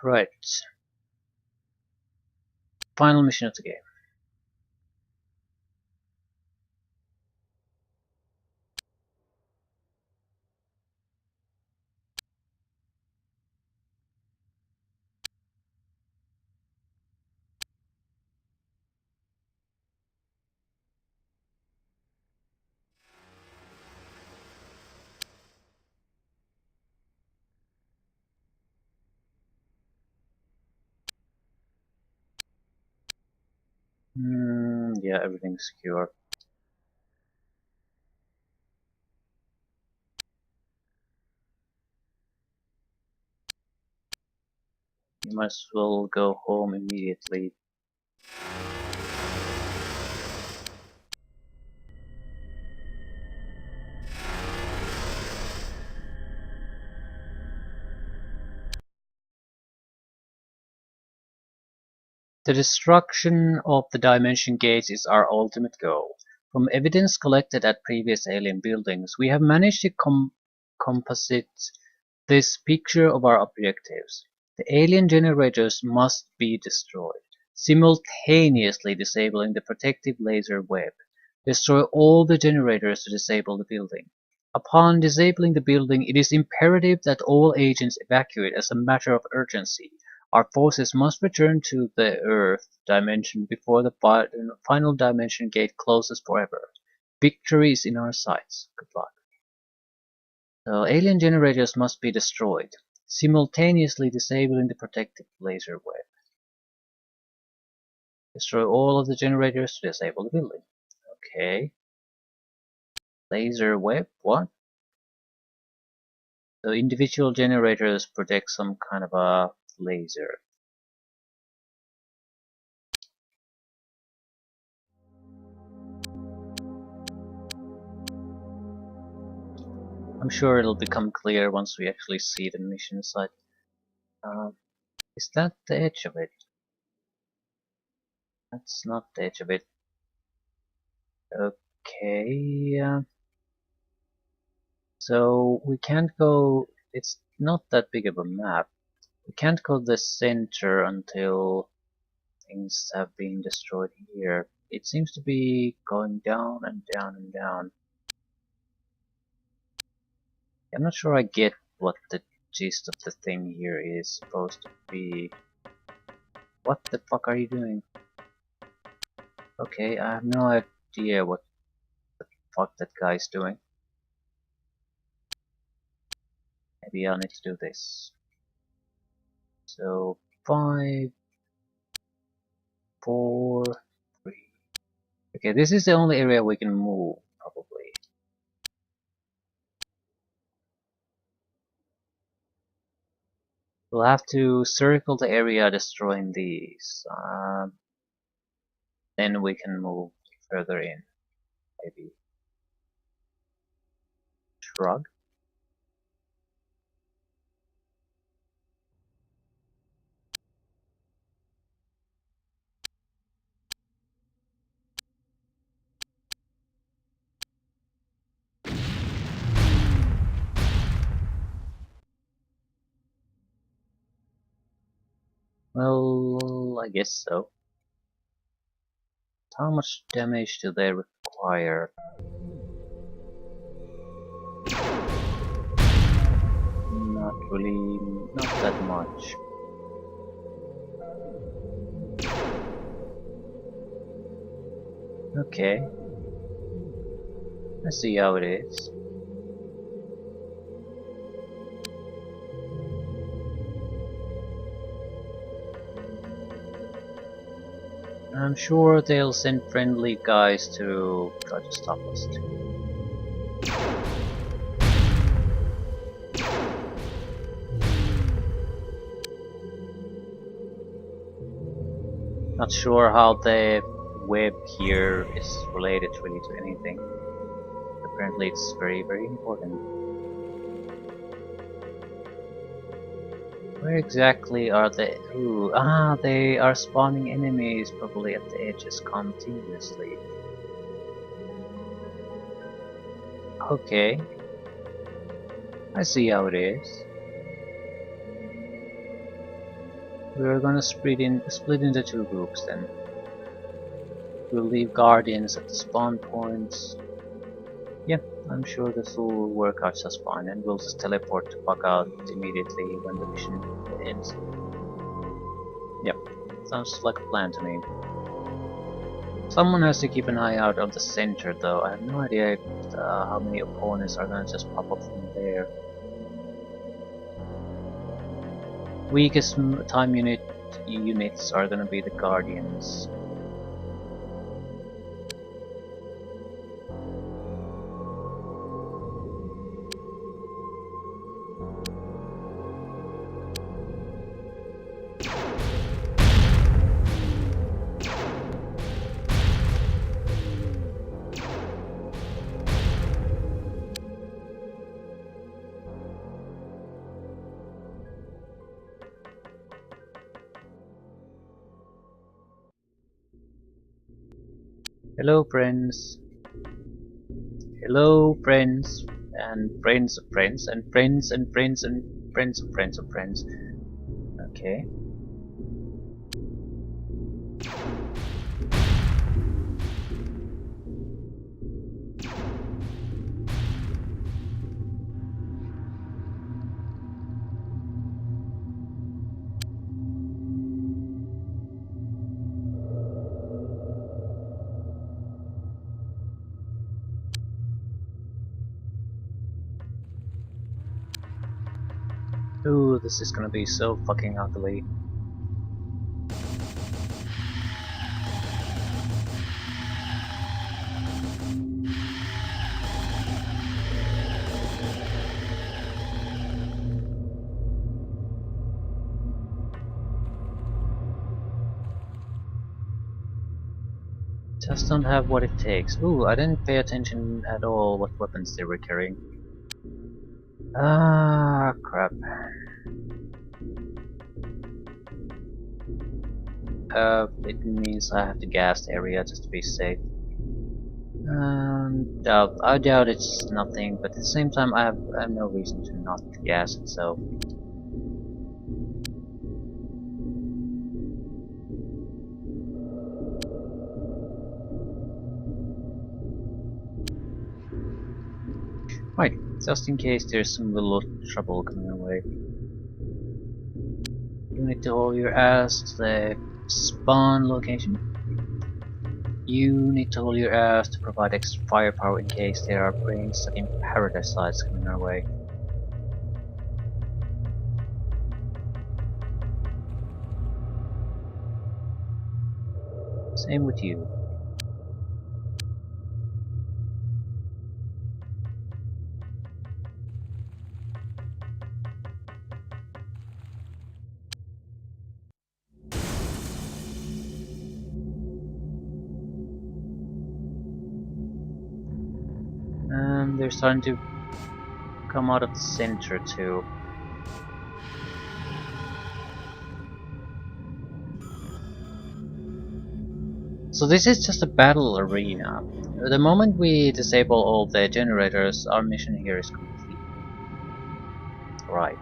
Right. Final mission of the game. Yeah, everything's secure. You might as well go home immediately. The destruction of the Dimension Gates is our ultimate goal. From evidence collected at previous alien buildings, we have managed to composite this picture of our objectives. The alien generators must be destroyed, simultaneously disabling the protective laser web. Destroy all the generators to disable the building. Upon disabling the building, it is imperative that all agents evacuate as a matter of urgency. Our forces must return to the Earth dimension before the final dimension gate closes forever. Victory is in our sights. Good luck. So alien generators must be destroyed, simultaneously disabling the protective laser web. Destroy all of the generators to disable the building. Okay. Laser web? What? So individual generators protect some kind of a laser. I'm sure it'll become clear once we actually see the mission site. Is that the edge of it? That's not the edge of it. Okay. So we can't go. It's not that big of a map. We can't go to the center until things have been destroyed here. It seems to be going down and down and down. I'm not sure I get what the gist of the thing here is supposed to be. What the fuck are you doing? Okay, I have no idea what the fuck that guy's doing. Maybe I'll need to do this. So 5, 4, 3. Okay, this is the only area we can move, probably. We'll have to circle the area destroying these. Then we can move further in. Maybe. Shrug. Well, I guess so. How much damage do they require? Not really, not that much. Okay. Let's see how it is. I'm sure they'll send friendly guys to try to stop us too. Not sure how the web here is related really to anything. Apparently it's very, very important. Where exactly are they? Ooh, they are spawning enemies probably at the edges continuously. Okay. I see how it is. We're gonna split into two groups then. We'll leave guardians at the spawn points. Yeah, I'm sure this will work out just fine, and we'll just teleport to bug out immediately when the mission ends. Yep, sounds like a plan to me. Someone has to keep an eye out on the center though. I have no idea if, how many opponents are gonna just pop up from there. Weakest time units are gonna be the guardians. Hello friends. Hello friends. And friends of friends and friends and friends and friends of friends of friends. Okay. Ooh, this is gonna be so fucking ugly. Just don't have what it takes. Ooh, I didn't pay attention at all what weapons they were carrying. Ah, crap. It means I have to gas the area just to be safe. I doubt it's nothing, but at the same time I have no reason to not gas it, so... Right, just in case there's some little trouble coming our way. You need to hold your ass to the spawn location. You need to hold your ass to provide extra firepower in case there are brain-sucking parasitoids coming our way. Same with you. And they're starting to come out of the center too. So this is just a battle arena. The moment we disable all the generators, our mission here is complete. Right.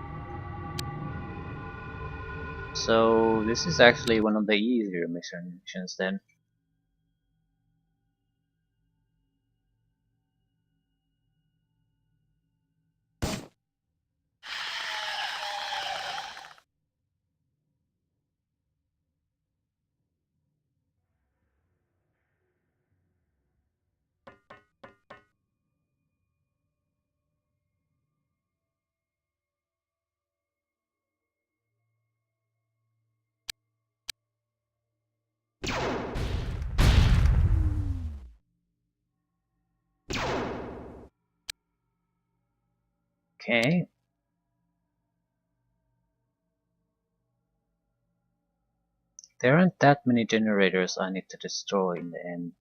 So this is actually one of the easier missions then. Okay. There aren't that many generators I need to destroy in the end.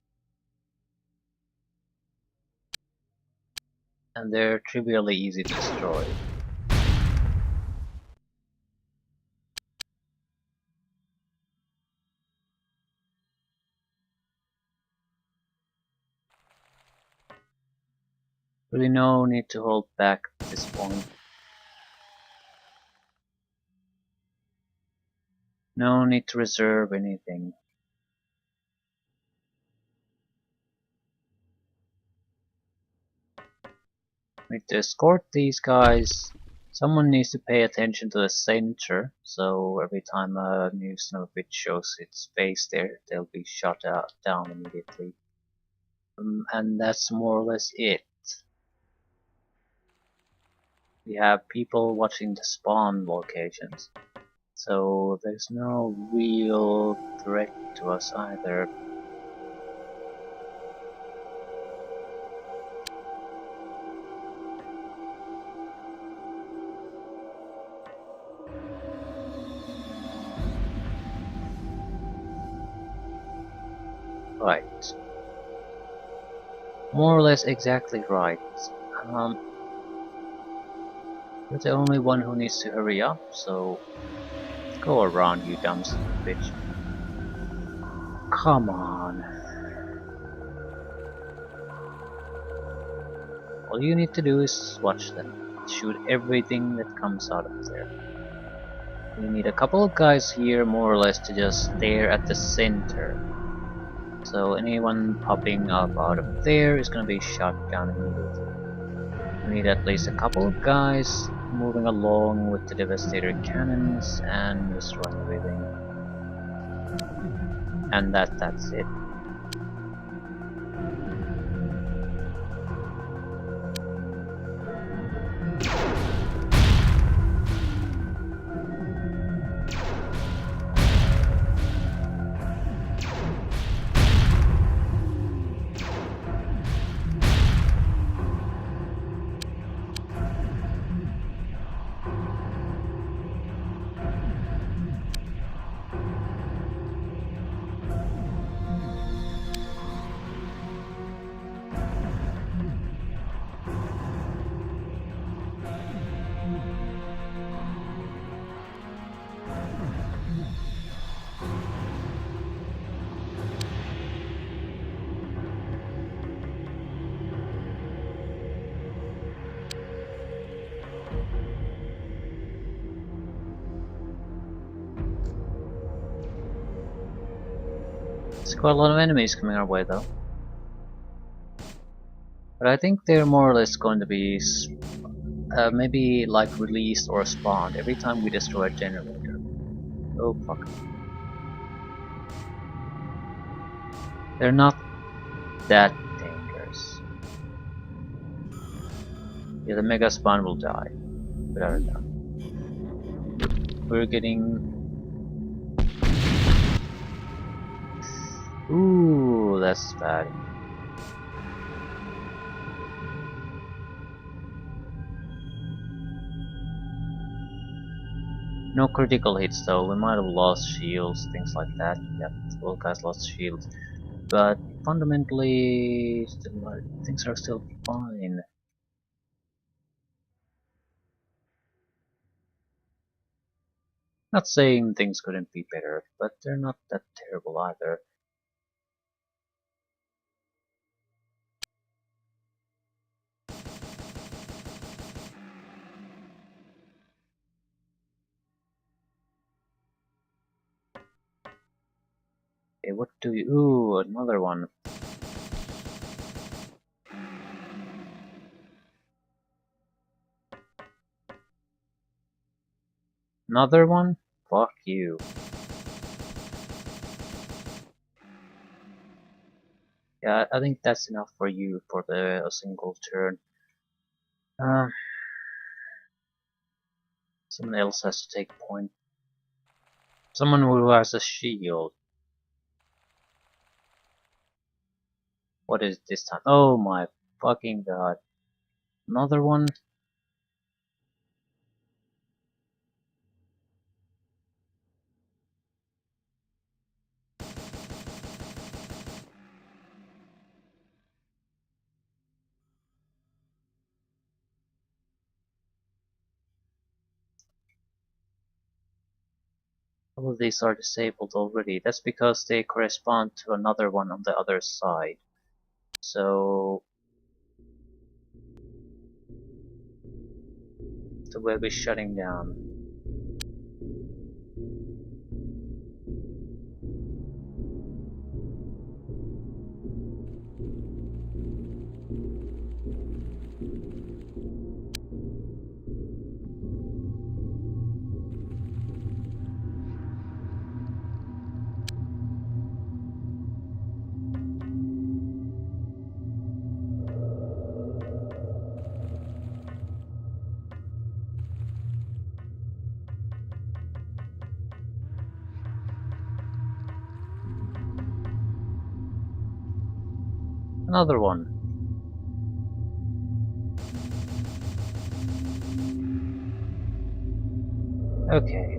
And they're trivially easy to destroy. Really no need to hold back at this point. No need to reserve anything. Need to escort these guys. Someone needs to pay attention to the center, so every time a new snowfit shows its face there, they'll be shot down immediately. And that's more or less it. We have people watching the spawn locations, so there's no real threat to us either. Right. More or less exactly right. You're the only one who needs to hurry up, so go around, you dumb son of a bitch. Come on. All you need to do is watch them. Shoot everything that comes out of there. We need a couple of guys here more or less to just stare at the center. So anyone popping up out of there is gonna be shot down immediately. We need at least a couple of guys moving along with the Devastator cannons and destroying everything. And that's it. There's quite a lot of enemies coming our way though. But I think they're more or less going to be maybe like released or spawned every time we destroy a generator. Oh fuck. They're not that dangerous. Yeah, the mega spawn will die. Without a doubt. We're getting... Ooh, that's bad. No critical hits though, we might have lost shields, things like that. Yep, all guys lost shields. But fundamentally, still, things are still fine. Not saying things couldn't be better, but they're not that terrible either. Okay, what do you... Ooh, another one. Another one? Fuck you. Yeah, I think that's enough for you for a single turn. Someone else has to take point. Someone who has a shield. What is this time? Oh my fucking god. Another one? All of these are disabled already. That's because they correspond to another one on the other side. So we'll be shutting down. Another one. Okay.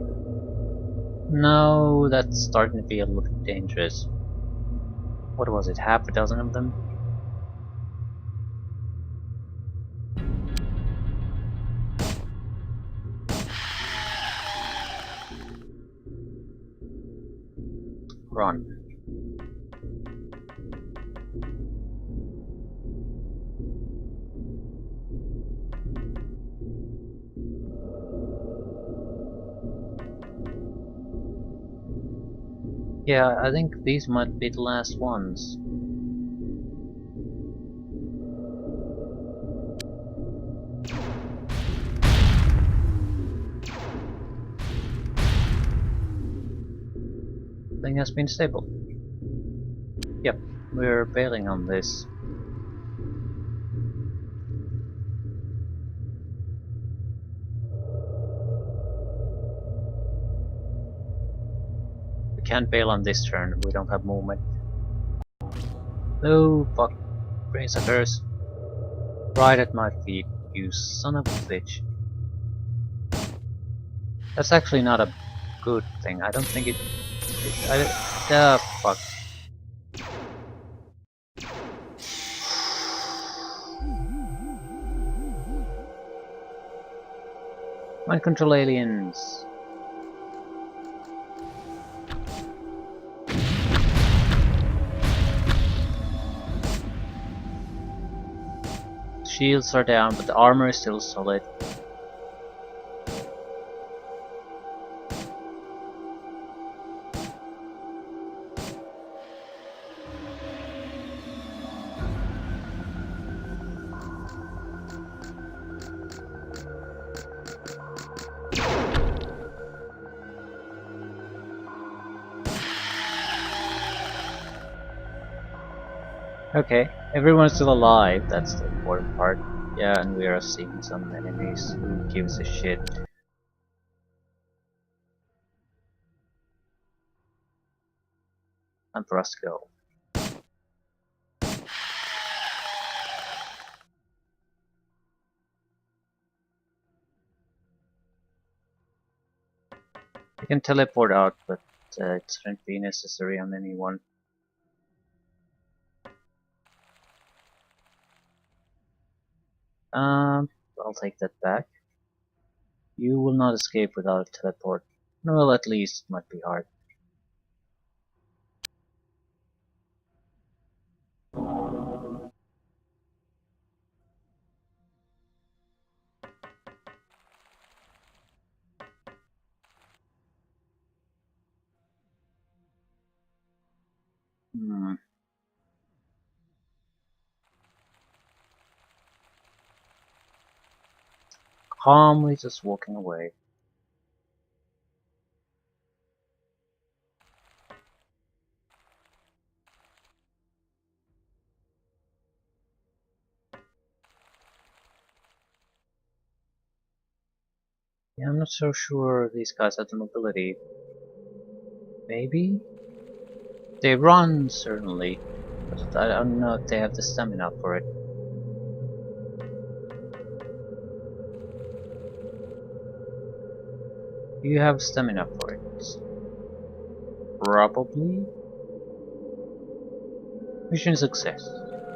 Now that's starting to be a little bit dangerous. What was it, half a dozen of them? Run. Yeah, I think these might be the last ones. Thing has been stable. Yep, we're bailing on this. We can't bail on this turn, we don't have movement. Oh fuck, brain suckers. Right at my feet, you son of a bitch. That's actually not a good thing, I don't think it... fuck. Mind control aliens. Shields are down, but the armor is still solid. Okay, everyone's still alive, that's the important part. Yeah, and we are seeing some enemies. Who gives a shit? Time for us to go. You can teleport out, but it shouldn't be necessary on anyone. I'll take that back. You will not escape without a teleport. Well, at least it might be hard. Hmm. Calmly just walking away. Yeah, I'm not so sure these guys have the mobility. Maybe? They run, certainly, but I don't know if they have the stamina for it. Do you have stamina for it? Probably? Mission success.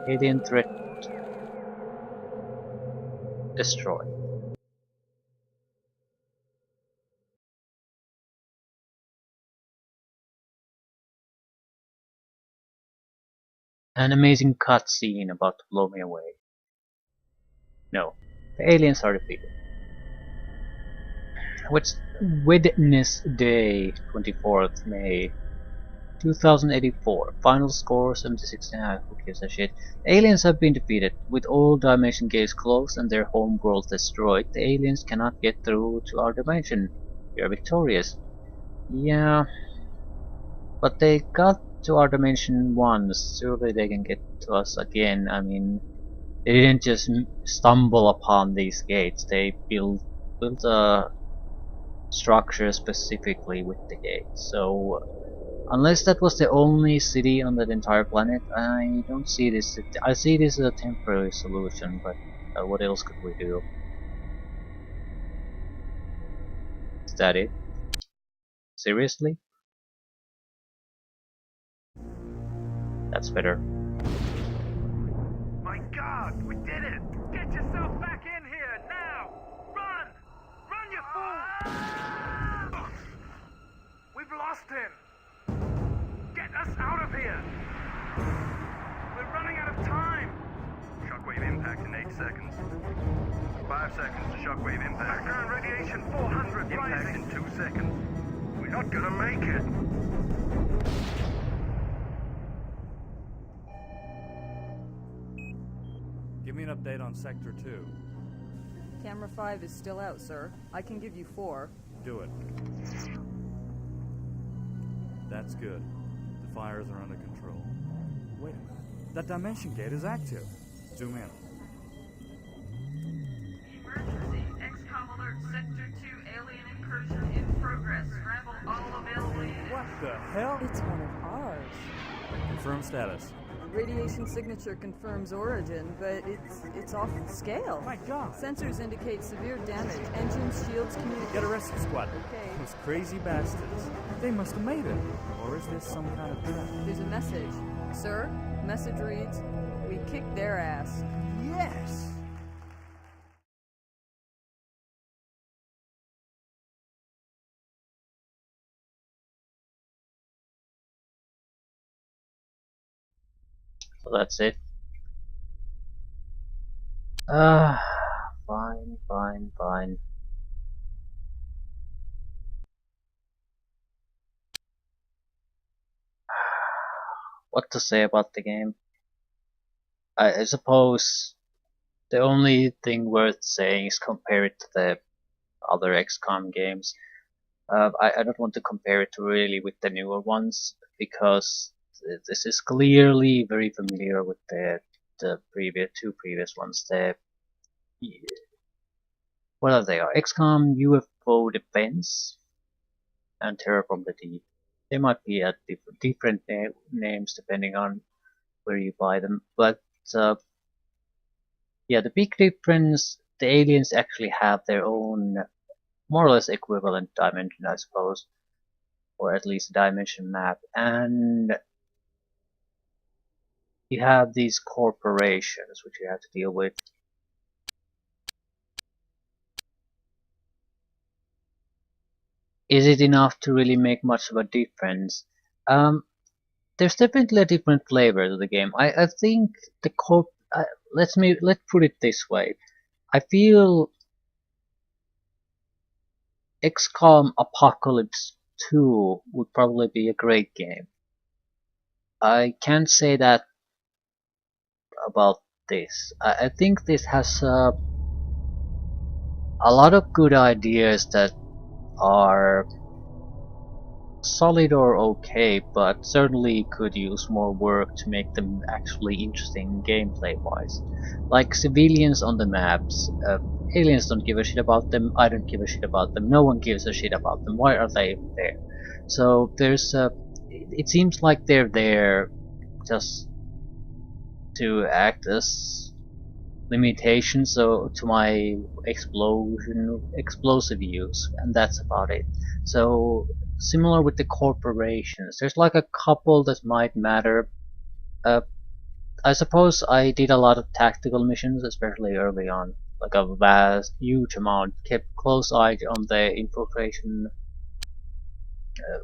Alien threat destroyed. An amazing cutscene about to blow me away. No, the aliens are defeated. What's Wednesday, 24th May 2084. Final score 7069. Who gives a shit? The aliens have been defeated. With all dimension gates closed and their home world destroyed, the aliens cannot get through to our dimension. We are victorious. Yeah, but they got to our dimension once. Surely they can get to us again. I mean, they didn't just stumble upon these gates. They built a structure specifically with the gates. So Unless that was the only city on that entire planet, I don't see this. I see this as a temporary solution, but what else could we do? Is that it? Seriously? That's better. My God, we did it! Get yourself back in here, now! Run! Run, you fool! We've lost him! Get us out of here! We're running out of time! Shockwave impact in 8 seconds. 5 seconds to shockwave impact. Background radiation 400, Impact rising! in 2 seconds. We're not gonna make it. Give me an update on Sector 2. Camera 5 is still out, sir. I can give you 4. Do it. That's good. The fires are under control. Wait a minute. That dimension gate is active. Zoom in. Emergency. XCOM alert. Sector 2 alien incursion in progress. Scramble all available units. What the hell? It's one of ours. Confirm status. Radiation signature confirms origin, but it's off scale. My God. Sensors indicate severe damage. Engines, shields, Get a communication. rescue squad. Okay. Those crazy bastards. They must have made it. Or is this some kind of trap? There's a message. Sir, message reads, "We kicked their ass." Yes! So that's it. Fine. What to say about the game? I suppose the only thing worth saying is compare it to the other XCOM games. I don't want to compare it really with the newer ones because this is clearly very familiar with the two previous ones. What are they? XCOM UFO Defense and Terror from the Deep. They might be at different names depending on where you buy them, but yeah, the big difference, the aliens actually have their own more or less equivalent dimension, I suppose, or at least a dimension map, and you have these corporations which you have to deal with. Is it enough to really make much of a difference? There's definitely a different flavor to the game. I think the let's put it this way. I feel XCOM Apocalypse 2 would probably be a great game. I can't say that about this. I think this has a lot of good ideas that are solid or okay, but certainly could use more work to make them actually interesting gameplay wise. Like civilians on the maps, aliens don't give a shit about them, I don't give a shit about them, no one gives a shit about them, why are they there? So there's it seems like they're there just to act as limitations to my explosive use, and that's about it. So similar with the corporations, there's like a couple that might matter. I suppose I did a lot of tactical missions, especially early on, like a vast, huge amount. Kept close eye on the infiltration,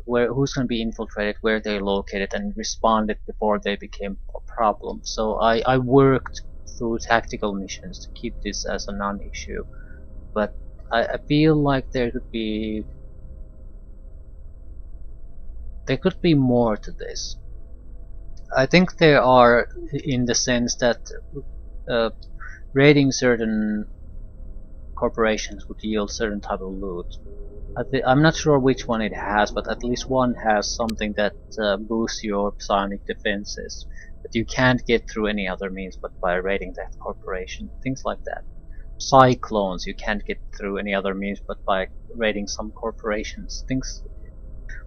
who's going to be infiltrated, where they're located, and responded before they became a problem. So I worked through tactical missions to keep this as a non-issue. But I feel like there could be more to this. I think there are, in the sense that raiding certain corporations would yield certain type of loot. I'm not sure which one it has, but at least one has something that boosts your psionic defenses that you can't get through any other means but by raiding that corporation. Things like that. Cyclones you can't get through any other means but by raiding some corporations. Things.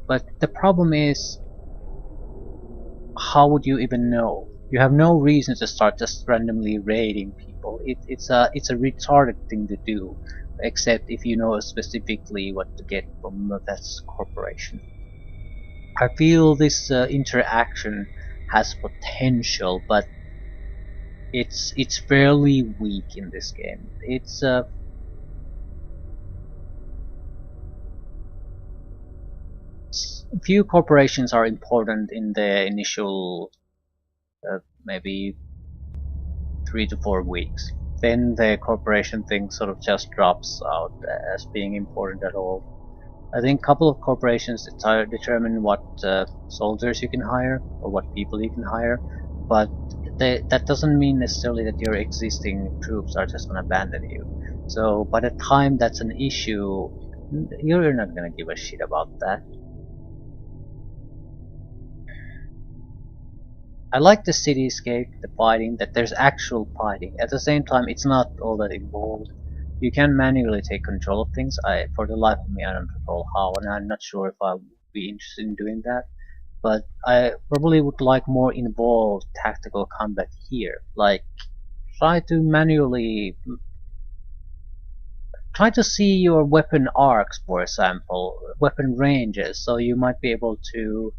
But the problem is, how would you even know? You have no reason to start just randomly raiding people. It's a retarded thing to do, except if you know specifically what to get from that corporation. I feel this interaction has potential, but it's fairly weak in this game. It's few corporations are important in the initial maybe 3 to 4 weeks. Then the corporation thing sort of just drops out as being important at all. I think a couple of corporations determine what soldiers you can hire or what people you can hire, but that doesn't mean necessarily that your existing troops are just gonna abandon you. So by the time that's an issue, you're not gonna give a shit about that. I like the cityscape, the fighting, that there's actual fighting. At the same time, it's not all that involved. You can manually take control of things. For the life of me, I don't recall how, and I'm not sure if I would be interested in doing that. But I probably would like more involved tactical combat here. Like, try to see your weapon arcs, for example, weapon ranges, so you might be able to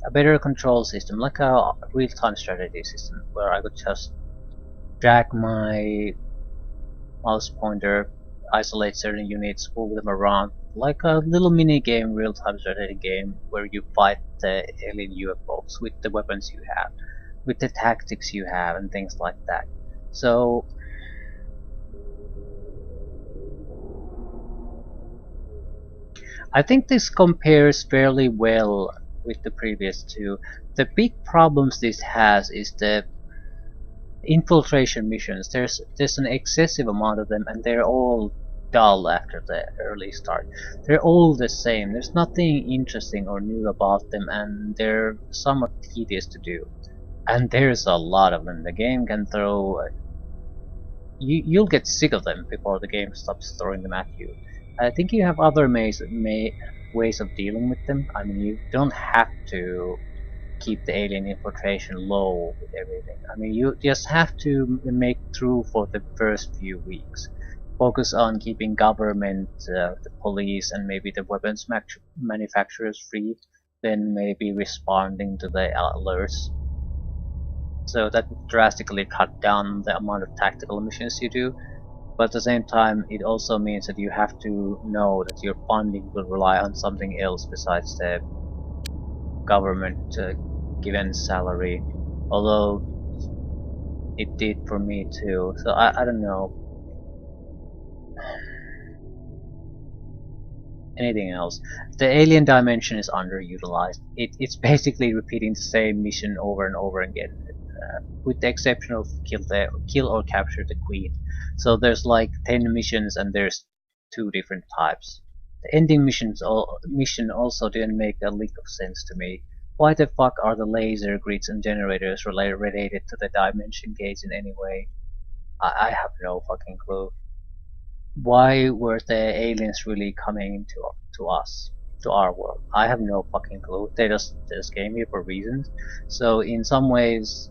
a better control system, like a real-time strategy system, where I could just drag my mouse pointer, isolate certain units, move them around, like a little mini game, real-time strategy game, where you fight the alien UFOs with the weapons you have, with the tactics you have, and things like that. So I think this compares fairly well with the previous two. The big problems this has is the infiltration missions. There's an excessive amount of them, and they're all dull after the early start. They're all the same. There's nothing interesting or new about them, and they're somewhat tedious to do. And there's a lot of them. The game can throw... You'll get sick of them before the game stops throwing them at you. I think you have other ways of dealing with them. I mean, you don't have to keep the alien infiltration low with everything. I mean, you just have to make through for the first few weeks. Focus on keeping government, the police, and maybe the weapons manufacturers free, then maybe responding to the alerts. So that would drastically cut down the amount of tactical missions you do. But at the same time, it also means that you have to know that your funding will rely on something else besides the government given salary. Although it did for me too, so I don't know. Anything else? The alien dimension is underutilized. It's basically repeating the same mission over and over again, with the exception of kill or capture the queen. So there's like 10 missions and there's 2 different types. The ending mission also didn't make a lick of sense to me. Why the fuck are the laser grids and generators related to the dimension gates in any way? I have no fucking clue. Why were the aliens really coming to us, to our world? I have no fucking clue. They just came here for reasons. So in some ways,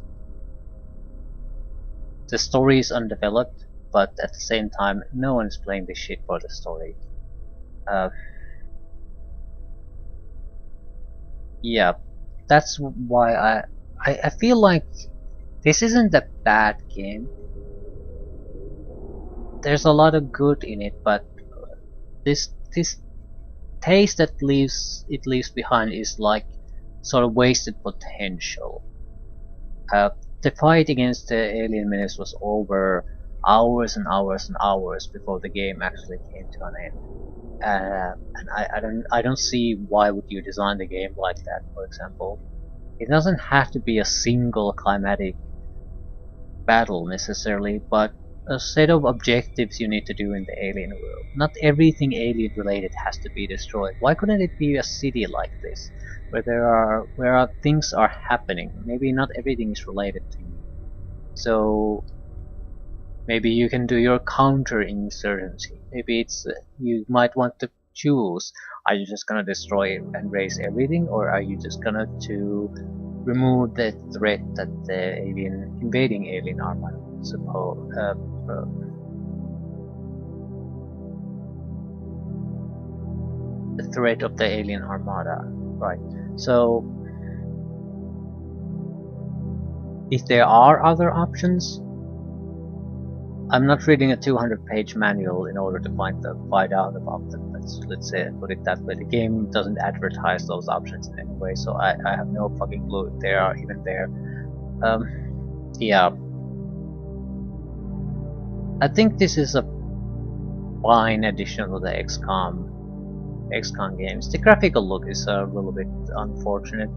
the story is undeveloped, but at the same time, no one's playing this shit for the story. Yeah, that's why I feel like this isn't a bad game. There's a lot of good in it, but this taste that it leaves behind is like sort of wasted potential. The fight against the alien menace was over hours and hours and hours before the game actually came to an end. And I don't see why would you design the game like that. For example, it doesn't have to be a single climatic battle necessarily, but a set of objectives you need to do in the alien world. Not everything alien related has to be destroyed. Why couldn't it be a city like this, where things are happening? Maybe not everything is related to you. So maybe you can do your counterinsurgency. Maybe it's you might want to choose. Are you just gonna destroy and raise everything, or are you just gonna to remove the threat that the invading alien armada suppose the threat of the alien armada, right? So if there are other options, I'm not reading a 200-page manual in order to find out about them. Let's say put it that way. The game doesn't advertise those options in any way, so I have no fucking clue if they are even there. Yeah, I think this is a fine addition to the XCOM games. The graphical look is a little bit unfortunate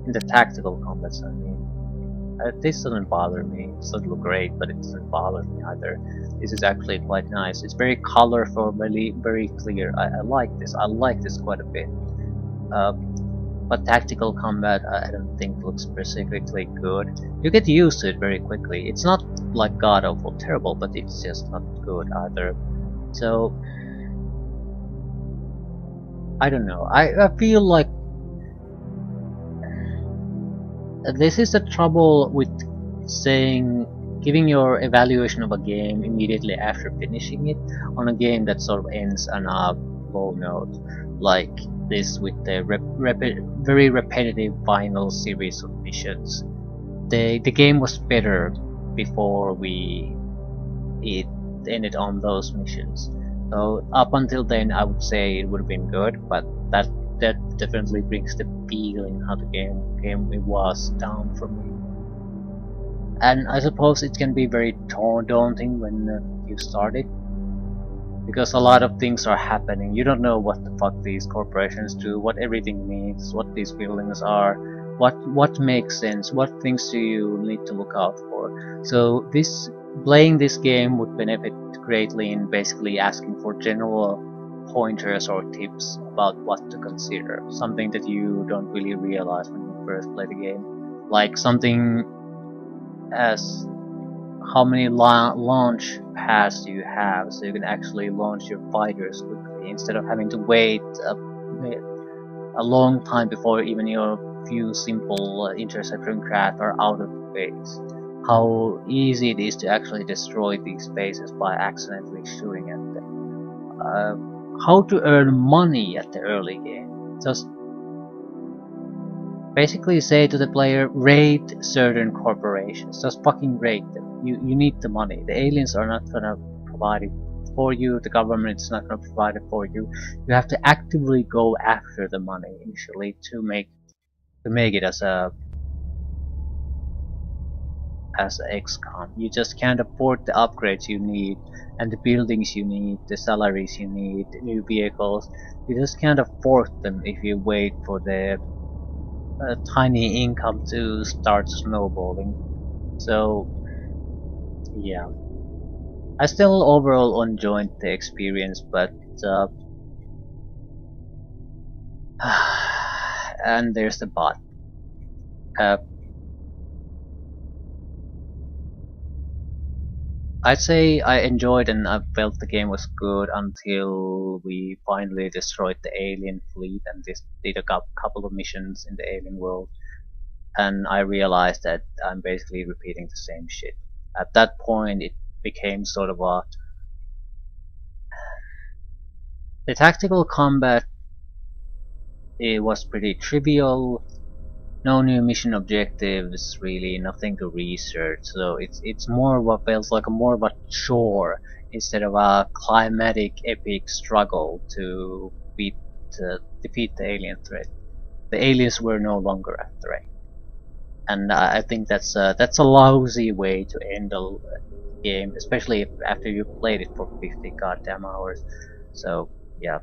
in the tactical combats. I mean, this doesn't bother me. It doesn't look great, but it doesn't bother me either. This is actually quite nice. It's very colorful, very clear. I like this. I like this quite a bit. But tactical combat, I don't think looks specifically good. You get used to it very quickly. It's not like god awful terrible, but it's just not good either. So I don't know. I feel like this is the trouble with giving your evaluation of a game immediately after finishing it on a game that sort of ends on a low note, like this with the very repetitive final series of missions. The game was better before it ended on those missions. So up until then, I would say it would have been good, but that definitely brings the feeling how the game it was down for me. And I suppose it can be very daunting when you start it, because a lot of things are happening. You don't know what the fuck these corporations do, what everything means, what these buildings are, what makes sense, what things do you need to look out for. So playing this game would benefit greatly in basically asking for general pointers or tips about what to consider, something that you don't really realize when you first play the game, like something as how many launch pads do you have, so you can actually launch your fighters quickly instead of having to wait a long time before even your few simple interception craft are out of base. How easy it is to actually destroy these bases by accidentally shooting at them. How to earn money at the early game. Just basically say to the player, raid certain corporations. Just fucking raid them. You need the money. The aliens are not gonna provide it for you. The government is not gonna provide it for you. You have to actively go after the money initially to make it as XCOM. You just can't afford the upgrades you need and the buildings you need, the salaries you need, new vehicles. You just can't afford them if you wait for the tiny income to start snowballing. So yeah, I still overall enjoyed the experience, but and there's the bot. I'd say I enjoyed and I felt the game was good until we finally destroyed the alien fleet and did a couple of missions in the alien world, and I realized that I'm basically repeating the same shit. At that point it became sort of the tactical combat, it was pretty trivial. No new mission objectives, really, nothing to research. So it's more of what feels like more of a chore instead of a climatic epic struggle to defeat the alien threat. The aliens were no longer a threat, and I think that's a lousy way to end a game, especially after you played it for 50 goddamn hours. So yeah.